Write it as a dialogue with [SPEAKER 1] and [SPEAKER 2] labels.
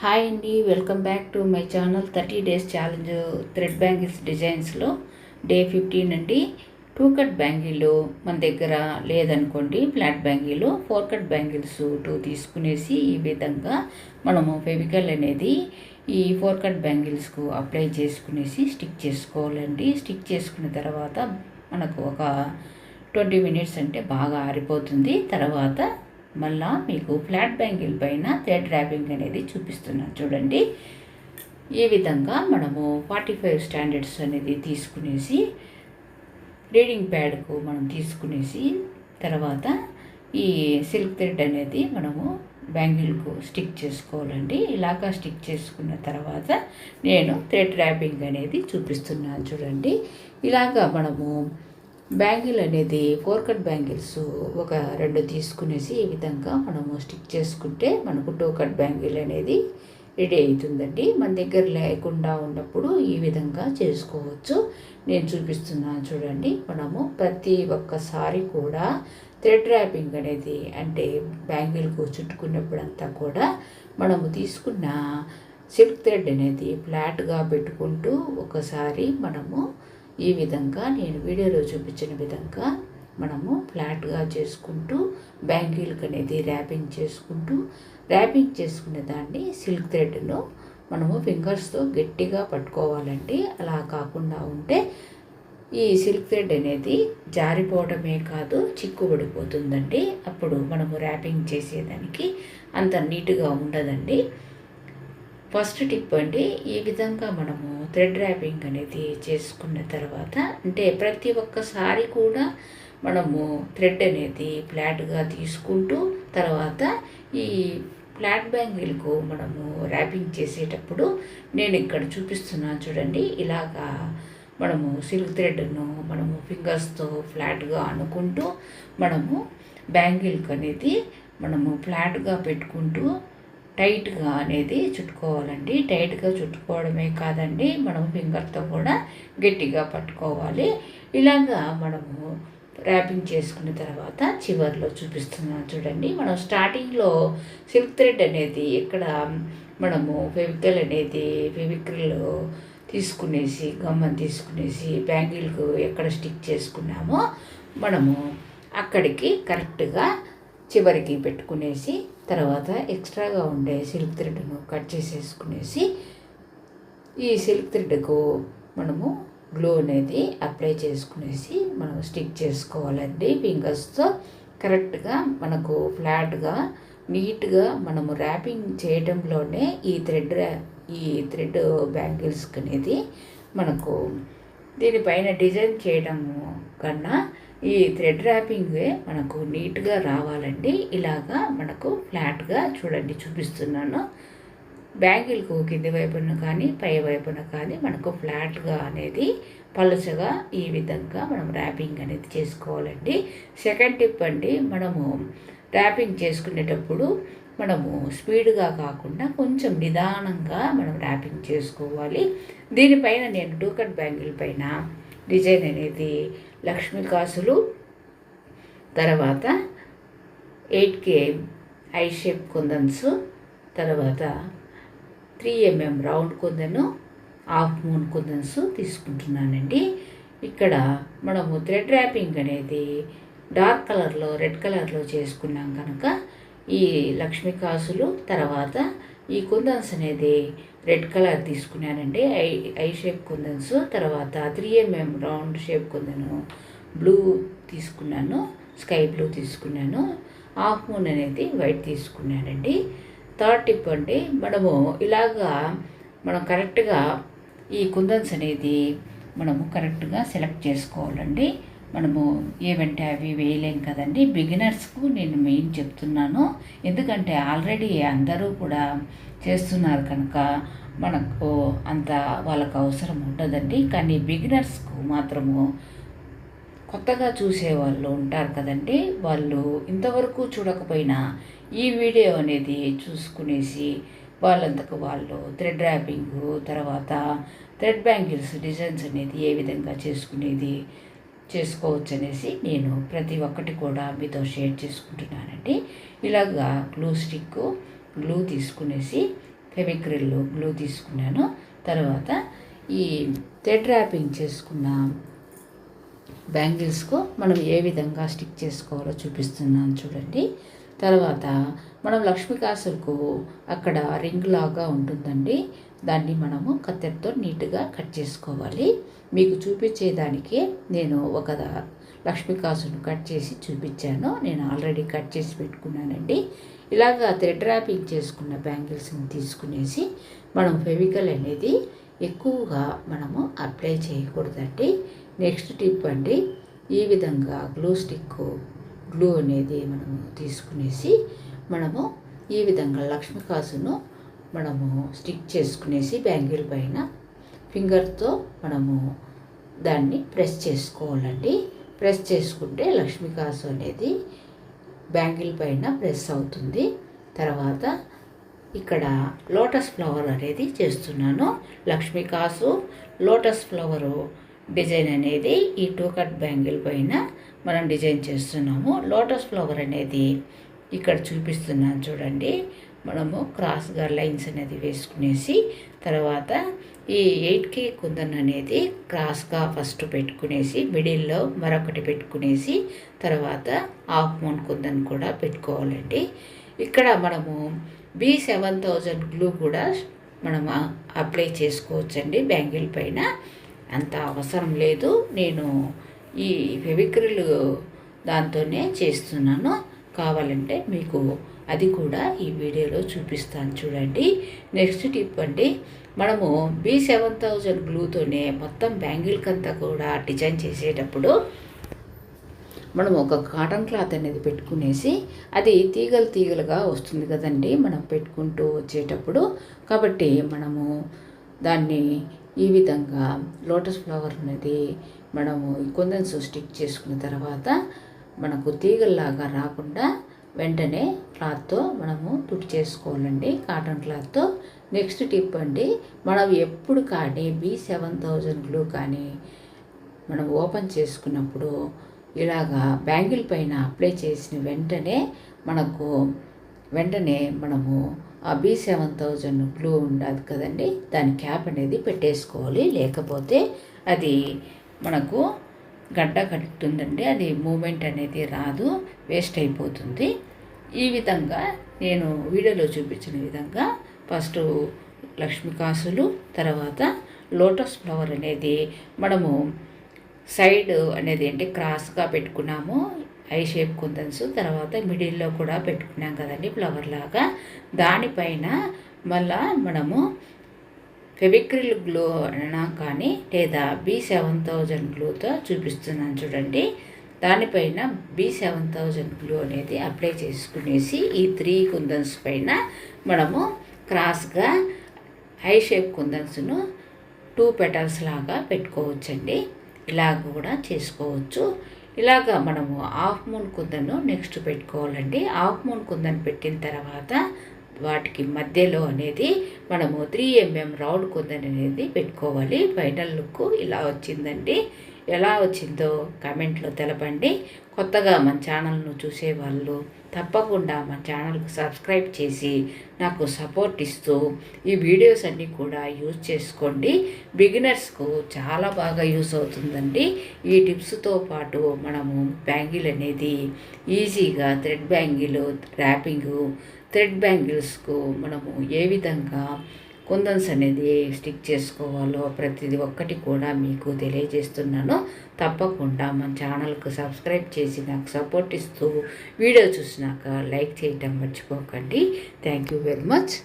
[SPEAKER 1] Hi అండి, welcome back to my channel 30 days challenge thread bangles డిజైన్స్లో day 15 అండి. 2 cut bangle మన దగ్గర లేదనుకోండి, ఫ్లాట్ బ్యాంగిల్ 4 కట్ బ్యాంగిల్స్ 2 తీసుకునేసి ఈ విధంగా మనము ఫెవికల్ అనేది ఈ 4 కట్ బ్యాంగిల్స్కు అప్లై చేసుకునేసి స్టిక్ చేసుకోవాలండి. స్టిక్ చేసుకున్న తర్వాత మనకు ఒక 20 మినిట్స్ అంటే బాగా ఆరిపోతుంది. తర్వాత మళ్ళా మీకు ఫ్లాట్ బ్యాంగిల్ పైన థ్రెడ్ ర్యాపింగ్ అనేది చూపిస్తున్నాను చూడండి. ఈ విధంగా మనము 45 స్టాండర్డ్స్ అనేది తీసుకునేసి రీడింగ్ ప్యాడ్కు మనం తీసుకునేసి తర్వాత ఈ సిల్క్ థ్రెడ్ అనేది మనము బ్యాంగిల్కు స్టిక్ చేసుకోవాలండి. ఇలాగా స్టిక్ చేసుకున్న తర్వాత నేను థ్రెడ్ ర్యాపింగ్ అనేది చూపిస్తున్నాను చూడండి. ఇలాగా మనము బ్యాంగిల్ అనేది 4 కట్ బ్యాంగిల్స్ ఒక 2 తీసుకునేసి ఈ విధంగా మనము స్టిక్ చేసుకుంటే మనకు 2 కట్ బ్యాంగిల్ అనేది రెడీ అవుతుందండి. మన దగ్గర లేకుండా ఉన్నప్పుడు ఈ విధంగా చేసుకోవచ్చు. నేను చూపిస్తున్నాను చూడండి. మనము ప్రతి ఒక్కసారి కూడా థ్రెడ్ ర్యాపింగ్ అనేది అంటే బ్యాంగిల్కు చుట్టుకున్నప్పుడంతా కూడా మనము తీసుకున్న సిల్క్ థ్రెడ్ అనేది ఫ్లాట్గా పెట్టుకుంటూ ఒకసారి మనము ఈ విధంగా నేను వీడియోలో చూపించిన విధంగా మనము ఫ్లాట్గా చేసుకుంటూ బ్యాంగిల్కి అనేది ర్యాపింగ్ చేసుకునే దాన్ని సిల్క్ థ్రెడ్ను మనము ఫింగర్స్తో గట్టిగా పట్టుకోవాలండి. అలా కాకుండా ఉంటే ఈ సిల్క్ థ్రెడ్ అనేది జారిపోవడమే కాదు, చిక్కుబడిపోతుందండి. అప్పుడు మనము ర్యాపింగ్ చేసేదానికి అంత నీట్గా ఉండదండి. ఫస్ట్ టిప్ అండి, ఈ విధంగా మనము థ్రెడ్ ర్యాపింగ్ అనేది చేసుకున్న తర్వాత అంటే ప్రతి ఒక్కసారి కూడా మనము థ్రెడ్ అనేది ఫ్లాట్గా తీసుకుంటూ తర్వాత ఈ ఫ్లాట్ బ్యాంగిల్కు మనము ర్యాపింగ్ చేసేటప్పుడు నేను ఇక్కడ చూపిస్తున్నాను చూడండి. ఇలాగా మనము సిల్క్ థ్రెడ్ను మనము ఫింగర్స్తో ఫ్లాట్గా అనుకుంటూ మనము బ్యాంగిల్కి అనేది మనము ఫ్లాట్గా పెట్టుకుంటూ టైట్గా అనేది చుట్టుకోవాలండి. టైట్గా చుట్టుకోవడమే కాదండి, మనం ఫింగర్తో కూడా గట్టిగా పట్టుకోవాలి. ఇలాగా మనము ర్యాపింగ్ చేసుకున్న తర్వాత చివర్లో చూపిస్తున్నాను చూడండి. మనం స్టార్టింగ్లో సిల్క్ థ్రెడ్ అనేది ఇక్కడ మనము ఫెవిక్రిల్ తీసుకునేసి గమ్మని తీసుకునేసి బ్యాంగిల్కు ఎక్కడ స్టిక్ చేసుకున్నామో మనము అక్కడికి కరెక్ట్గా చివరికి పెట్టుకునేసి తర్వాత ఎక్స్ట్రాగా ఉండే సిల్క్ థ్రెడ్ను కట్ చేసేసుకునేసి ఈ సిల్క్ థ్రెడ్కు మనము గ్లూ అనేది అప్లై చేసుకునేసి మనం స్టిక్ చేసుకోవాలండి. ఫింగర్స్తో కరెక్ట్గా మనకు ఫ్లాట్గా నీట్గా మనము ర్యాపింగ్ చేయడంలోనే ఈ థ్రెడ్ బ్యాంగిల్స్కి అనేది మనకు దీనిపైన డిజైన్ చేయడం కన్నా ఈ థ్రెడ్ ర్యాపింగే మనకు నీట్గా రావాలండి. ఇలాగా మనకు ఫ్లాట్గా చూడండి చూపిస్తున్నాను. బ్యాంగిల్కు కింది వైపున కానీ పై వైపున కానీ మనకు ఫ్లాట్గా అనేది పలుచగా ఈ విధంగా మనం ర్యాపింగ్ అనేది చేసుకోవాలండి. సెకండ్ టిప్ అండి, మనము ర్యాపింగ్ చేసుకునేటప్పుడు మనము స్పీడ్గా కాకుండా కొంచెం నిదానంగా మనం ర్యాపింగ్ చేసుకోవాలి. దీనిపైన నేను 2 కట్ బ్యాంగిల్ పైన డిజైన్ అనేది లక్ష్మీ కాసులు, తర్వాత 8K ఐ షేప్ కుందన్స్, తర్వాత 3mm రౌండ్ కుందను, హాఫ్ మూన్ కుందన్స్ తీసుకుంటున్నానండి. ఇక్కడ మనము థ్రెడ్ ర్యాపింగ్ అనేది డార్క్ కలర్లో రెడ్ కలర్లో చేసుకున్నాం కనుక ఈ లక్ష్మీ కాసులు తర్వాత ఈ కుందన్స్ అనేది రెడ్ కలర్ తీసుకున్నానండి. ఐ షేప్ కుందన్స్, తర్వాత 3mm రౌండ్ షేప్ కుందను బ్లూ తీసుకున్నాను, స్కై బ్లూ తీసుకున్నాను, హాఫ్ మూన్ అనేది వైట్ తీసుకున్నానండి. థర్డ్ టిప్ అండి, మనము ఇలాగా మనం కరెక్ట్గా ఈ కుందన్స్ అనేది మనము కరెక్ట్గా సెలెక్ట్ చేసుకోవాలండి. మనము ఏవంటే అవి వేయలేం కదండి. బిగినర్స్కు నేను మెయిన్ చెప్తున్నాను, ఎందుకంటే ఆల్రెడీ అందరూ కూడా చేస్తున్నారు కనుక మనకు అంత వాళ్ళకు అవసరం ఉండదండి. కానీ బిగినర్స్కు మాత్రము కొత్తగా చూసేవాళ్ళు ఉంటారు కదండి, వాళ్ళు ఇంతవరకు చూడకపోయినా ఈ వీడియో అనేది చూసుకునేసి వాళ్ళంతకు వాళ్ళు థ్రెడ్ ర్యాపింగ్ తర్వాత థ్రెడ్ బ్యాంగిల్స్ డిజైన్స్ అనేది ఏ విధంగా చేసుకోవచ్చు అనేసి నేను ప్రతి ఒక్కటి కూడా మీతో షేర్ చేసుకుంటున్నానండి. ఇలాగా గ్లూ తీసుకునేసి ఫెవిక్రిల్ గ్లూ తీసుకున్నాను. తర్వాత ఈ థ్రెడ్ ర్యాపింగ్ చేసుకున్న బ్యాంగిల్స్కు మనం ఏ విధంగా స్టిక్ చేసుకోవాలో చూపిస్తున్నాను చూడండి. తర్వాత మనం లక్ష్మీకాసులకు అక్కడ రింగ్ లాగా ఉంటుందండి, దాన్ని మనము కత్తెరతో నీట్గా కట్ చేసుకోవాలి. మీకు చూపించేదానికి నేను ఒక లక్ష్మీకాసును కట్ చేసి చూపించాను. నేను ఆల్రెడీ కట్ చేసి పెట్టుకున్నానండి. ఇలాగా థ్రెడ్ ర్యాపింగ్ చేసుకున్న బ్యాంగిల్స్ని తీసుకునేసి మనం ఫెవికల్ అనేది ఎక్కువగా మనము అప్లై చేయకూడదండి. నెక్స్ట్ టిప్ అండి, ఈ విధంగా గ్లూ అనేది మనము తీసుకునేసి మనము ఈ విధంగా లక్ష్మీకాసును మనము స్టిక్ చేసుకునేసి బ్యాంగిల్ పైన ఫింగర్తో మనము దాన్ని ప్రెస్ చేసుకోవాలండి. ప్రెస్ చేసుకుంటే లక్ష్మీకాసు అనేది బ్యాంగిల్ పైన ప్రెస్ అవుతుంది. తర్వాత ఇక్కడ లోటస్ ఫ్లవర్ అనేది చేస్తున్నాను. లక్ష్మీకాసు లోటస్ ఫ్లవరు డిజైన్ అనేది ఈ 2 కట్ బ్యాంగిల్ పైన మనం డిజైన్ చేస్తున్నాము. లోటస్ ఫ్లవర్ అనేది ఇక్కడ చూపిస్తున్నాను చూడండి. మనము క్రాస్గా లైన్స్ అనేది వేసుకునేసి తర్వాత ఈ 8K కుందన్ అనేది క్రాస్గా ఫస్ట్ పెట్టుకునేసి మిడిల్లో మరొకటి పెట్టుకునేసి తర్వాత హాఫ్ మూన్ కుందన్ కూడా పెట్టుకోవాలండి. ఇక్కడ మనము B7000 గ్లూ కూడా మనం అప్లై చేసుకోవచ్చండి బ్యాంగిల్ పైన, అంత అవసరం లేదు. నేను ఈ ఫెవిక్రిల్ దాంతోనే చేస్తున్నాను. కావాలంటే మీకు అది కూడా ఈ వీడియోలో చూపిస్తాను చూడండి. నెక్స్ట్ టిప్ అండి, మనము B7000 గ్లూతోనే మొత్తం బ్యాంగిల్కంతా కూడా డిజైన్ చేసేటప్పుడు మనం ఒక కాటన్ క్లాత్ అనేది పెట్టుకునేసి అది తీగలుగా వస్తుంది కదండి మనం పెట్టుకుంటూ వచ్చేటప్పుడు. కాబట్టి మనము దాన్ని ఈ విధంగా లోటస్ ఫ్లవర్ అనేది మనము కుందన్స్ స్టిక్ చేసుకున్న తర్వాత మనకు తీగల్లాగా రాకుండా వెంటనే క్లాత్తో మనము తుడి చేసుకోవాలండి, కాటన్ క్లాత్తో. నెక్స్ట్ టిప్ అండి, మనం ఎప్పుడు కానీ B7000 గ్లూ కానీ మనం ఓపెన్ చేసుకున్నప్పుడు ఇలాగా బ్యాంగిల్ పైన అప్లై చేసిన వెంటనే మనము ఆ B7000 గ్లూ ఉండదు కదండి, దాని క్యాప్ అనేది పెట్టేసుకోవాలి. లేకపోతే అది మనకు గడ్డ కట్టుతుందండి, అది మూమెంట్ అనేది రాదు, వేస్ట్ అయిపోతుంది. ఈ విధంగా నేను వీడియోలో చూపించిన విధంగా ఫస్ట్ లక్ష్మీకాసులు, తర్వాత లోటస్ ఫ్లవర్ అనేది మనము సైడ్ అనేది అంటే క్రాస్గా పెట్టుకున్నాము, ఐ షేప్ కుందన్స్. తర్వాత మిడిల్లో కూడా పెట్టుకున్నాం కదండి ఫ్లవర్ లాగా. దానిపైన మళ్ళా మనము ఫెవిక్రిల్ గ్లూ అయినా కానీ లేదా B7000 గ్లూతో చూపిస్తున్నాను చూడండి. దానిపైన B7000 గ్లూ అనేది అప్లై చేసుకునేసి ఈ 3 కుందన్స్ పైన మనము క్రాస్గా ఐ షేప్ కుందన్స్ను 2 పెటల్స్ లాగా పెట్టుకోవచ్చండి. ఇలాగ కూడా చేసుకోవచ్చు. ఇలాగా మనము హాఫ్ మూన్ కుందను నెక్స్ట్ పెట్టుకోవాలండి. హాఫ్ మూన్ కుందన్ పెట్టిన తర్వాత వాటికి మధ్యలో అనేది మనము 3mm రౌండ్ కుందన్ అనేది పెట్టుకోవాలి. ఫైనల్ లుక్ ఇలా వచ్చిందండి. ఎలా వచ్చిందో కామెంట్లో తెలపండి. కొత్తగా మన ఛానల్ను చూసేవాళ్ళు తప్పకుండా మన ఛానల్కు సబ్స్క్రైబ్ చేసి నాకు సపోర్ట్ ఇస్తూ ఈ వీడియోస్ అన్నీ కూడా యూజ్ చేసుకోండి. బిగినర్స్కు చాలా బాగా యూజ్ అవుతుందండి. ఈ టిప్స్తో పాటు మనము బ్యాంగిల్ అనేది ఈజీగా థ్రెడ్ బ్యాంగిల్ ర్యాపింగు, థ్రెడ్ బ్యాంగిల్స్కు మనము ఏ విధంగా కుందన్స్ అనేది స్టిక్ చేసుకోవాలో ప్రతిదీ ఒక్కటి కూడా మీకు తెలియజేస్తున్నాను. తప్పకుండా మన ఛానల్కు సబ్స్క్రైబ్ చేసి నాకు సపోర్ట్ ఇస్తూ వీడియో చూసినాక లైక్ చేయటం మర్చిపోకండి. Thank you very much.